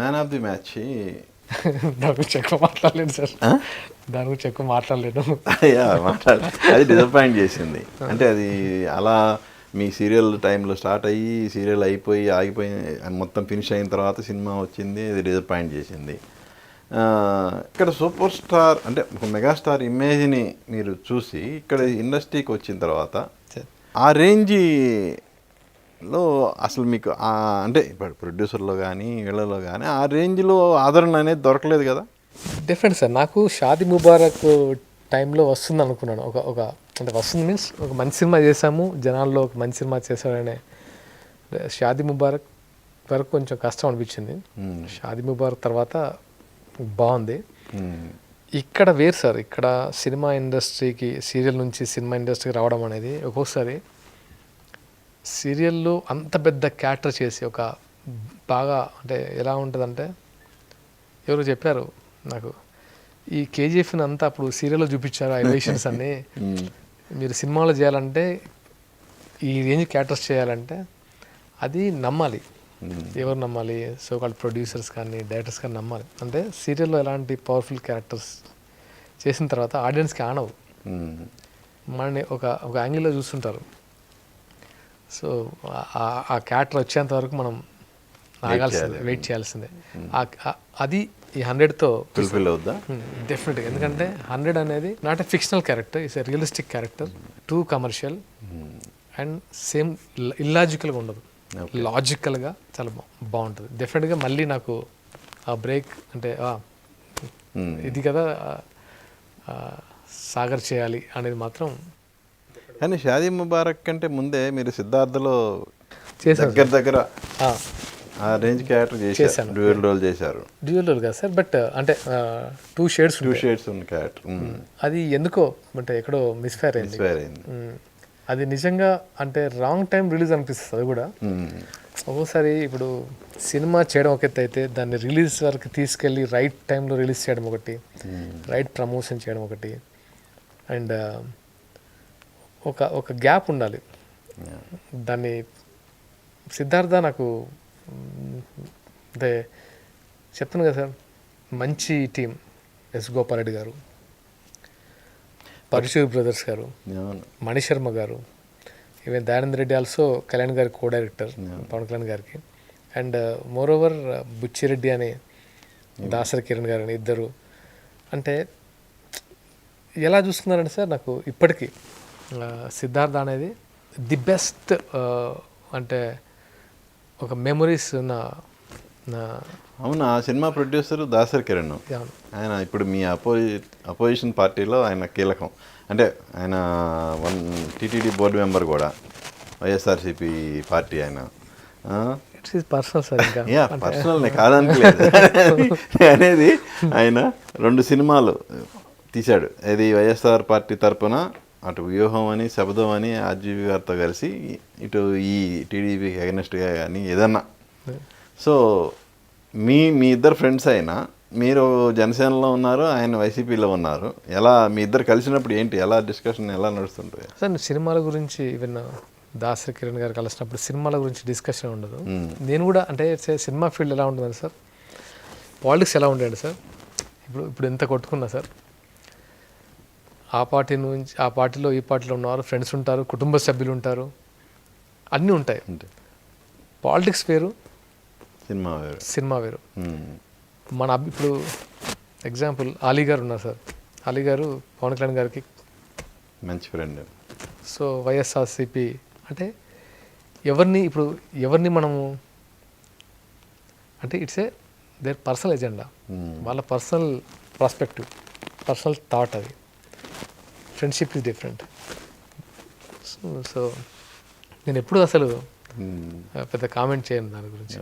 Man of the match దాని గురించి ఎక్కువ మాట్లాడలేదు సార్. దాని గురించి ఎక్కువ మాట్లాడలేదు. అది డిసప్పాయింట్ చేసింది. అంటే అది అలా మీ సీరియల్ టైంలో స్టార్ట్ అయ్యి సీరియల్ అయిపోయి ఆగిపోయి మొత్తం ఫినిష్ అయిన తర్వాత సినిమా వచ్చింది, అది డిసప్పాయింట్ చేసింది. ఇక్కడ సూపర్ స్టార్ అంటే ఒక మెగాస్టార్ ఇమేజ్ని మీరు చూసి ఇక్కడ ఇండస్ట్రీకి వచ్చిన తర్వాత ఆ రేంజ్లో అసలు మీకు అంటే ఇప్పుడు ప్రొడ్యూసర్లో కానీ వీళ్ళలో కానీ ఆ రేంజ్లో ఆదరణ అనేది దొరకలేదు కదా. Different sir. నాకు షాదీ ముబారక్ టైంలో వస్తుంది అనుకున్నాను. ఒక అంటే వస్తుంది మీన్స్ ఒక మంచి సినిమా చేసాము, జనాల్లో ఒక మంచి సినిమా చేశారనే. షాదీ ముబారక్ వరకు కొంచెం కష్టం అనిపించింది. షాదీ ముబారక్ తర్వాత బాగుంది. ఇక్కడ వేరు సార్. ఇక్కడ సినిమా ఇండస్ట్రీకి సీరియల్ నుంచి సినిమా ఇండస్ట్రీకి రావడం అనేది ఒక్కొక్కసారి సీరియల్లో అంత పెద్ద క్యారెక్టర్ చేసి ఒక బాగా అంటే ఎలా ఉంటుందంటే, ఎవరు చెప్పారు నాకు, ఈ కేజీఎఫ్ని అంతా అప్పుడు సీరియల్లో చూపించారు ఆ ఎలివేషన్స్ అన్నీ. మీరు సినిమాలో చేయాలంటే ఈ రేంజ్ క్యారెక్టర్స్ చేయాలంటే అది నమ్మాలి. ఎవరు నమ్మాలి? సో కాల్డ్ ప్రొడ్యూసర్స్ కానీ డైరెక్టర్స్ కానీ నమ్మాలి. అంటే సీరియల్లో ఎలాంటి పవర్ఫుల్ క్యారెక్టర్స్ చేసిన తర్వాత ఆడియన్స్కి ఆనవు, మనని ఒక యాంగిల్లో చూస్తుంటారు. సో ఆ క్యారెక్టర్ వచ్చేంత వరకు మనం ఆగాల్సిందే, వెయిట్ చేయాల్సిందే. అది ఈ 100తో ఫుల్ఫిల్ అవుద్దా? డెఫినెట్గా. ఎందుకంటే 100 అనేది not a fictional character, it's a realistic character, too commercial and same ఇల్లాజికల్గా ఉండదు, లాజికల్గా చాలా బాగుంటుంది. డెఫినెట్గా మళ్ళీ నాకు ఆ బ్రేక్ అంటే ఇది కదా సాగర్ చేయాలి అనేది మాత్రం. కానీ షాదీ ముబారక్ కంటే ముందే మీరు సిద్ధార్థలో చేశారు దగ్గర ఆ రేంజ్ క్యారెక్టర్ చేశారు, డ్యూయల్ రోల్ చేశారు. డ్యూయల్ రోల్ కాదు సార్, బట్ అంటే టూ షేడ్స్ ఉన్న క్యారెక్టర్. అది ఎందుకో అంటే ఎక్కడో మిస్ఫైర్ అయింది. అది నిజంగా అంటే రాంగ్ టైం రిలీజ్ అనిపిస్తుంది. అది కూడా ఒక్కోసారి ఇప్పుడు సినిమా చేయడం ఒక ఎత్తు అయితే దాన్ని రిలీజ్ వరకు తీసుకెళ్ళి రైట్ టైంలో రిలీజ్ చేయడం ఒకటి, రైట్ ప్రమోషన్ చేయడం ఒకటి, అండ్ ఒక గ్యాప్ ఉండాలి. దాన్ని సిద్ధార్థ నాకు అంటే చెప్తాను కదా సార్, మంచి టీం, ఎస్ గోపాలరెడ్డి గారు, పరశుర్ బ్రదర్స్ గారు, మణిశర్మ గారు, ఈవెన్ దయానంద్ రెడ్డి ఆల్సో కళ్యాణ్ గారి కో డైరెక్టర్ పవన్ కళ్యాణ్ గారికి, అండ్ మోర్ ఓవర్ బుచ్చిరెడ్డి అని దాసరి కిరణ్ గారు అని ఇద్దరు. అంటే ఎలా చూస్తున్నారంటే సార్ నాకు ఇప్పటికీ సిద్ధార్థ అనేది ది బెస్ట్ అంటే ఒక మెమరీస్ నా. అవును, ఆ సినిమా ప్రొడ్యూసర్ దాసరి కిరణ్. ఆయన ఇప్పుడు మీ అపోజిషన్ పార్టీలో ఆయన కీలకం. అంటే ఆయన టీటీడీ బోర్డు మెంబర్ కూడా, వైఎస్ఆర్సీపీ పార్టీ ఆయన. పర్సనల్నే కాదనుకోలేదు అనేది. ఆయన 2 సినిమాలు తీశాడు. ఇది వైఎస్ఆర్ పార్టీ తరపున, అటు వ్యూహం అని, శబదం అని ఆర్జీవి గారితో కలిసి, ఇటు ఈ టీడీపీకి అగెనెస్ట్గా కానీ ఏదన్నా. సో మీ ఇద్దరు ఫ్రెండ్స్ అయినా, మీరు జనసేనలో ఉన్నారు, ఆయన వైసీపీలో ఉన్నారు. ఎలా మీ ఇద్దరు కలిసినప్పుడు ఏంటి, ఎలా డిస్కషన్ ఎలా నడుస్తుంటుంది సార్? సినిమాల గురించి ఈవెన్ దాసరి కిరణ్ గారు కలిసినప్పుడు సినిమాల గురించి డిస్కషన్ ఉండదు. నేను కూడా అంటే సినిమా ఫీల్డ్ ఎలా ఉంటుందని సార్, పాలిటిక్స్ ఎలా ఉండేది సార్, ఇప్పుడు ఎంత కొట్టుకున్నా సార్, ఆ పార్టీ నుంచి ఆ పార్టీలో ఈ పార్టీలో ఉన్నవారు ఫ్రెండ్స్ ఉంటారు, కుటుంబ సభ్యులు ఉంటారు, అన్నీ ఉంటాయి. పాలిటిక్స్ వేరు, సినిమా వేరు. మన ఇప్పుడు ఎగ్జాంపుల్ అలీ గారు ఉన్నారు సార్. అలీ గారు పవన్ కళ్యాణ్ గారికి మంచి ఫ్రెండ్. సో వైఎస్ఆర్సీపీ అంటే ఎవరిని మనము అంటే it's a there personal agenda, వాళ్ళ పర్సనల్ పర్స్పెక్టివ్, పర్సనల్ థాట్. అది ఫ్రెండ్షిప్ ఈజ్ డిఫరెంట్. సో నేను ఎప్పుడు అసలు పెద్ద కామెంట్ చేయను దాని గురించి.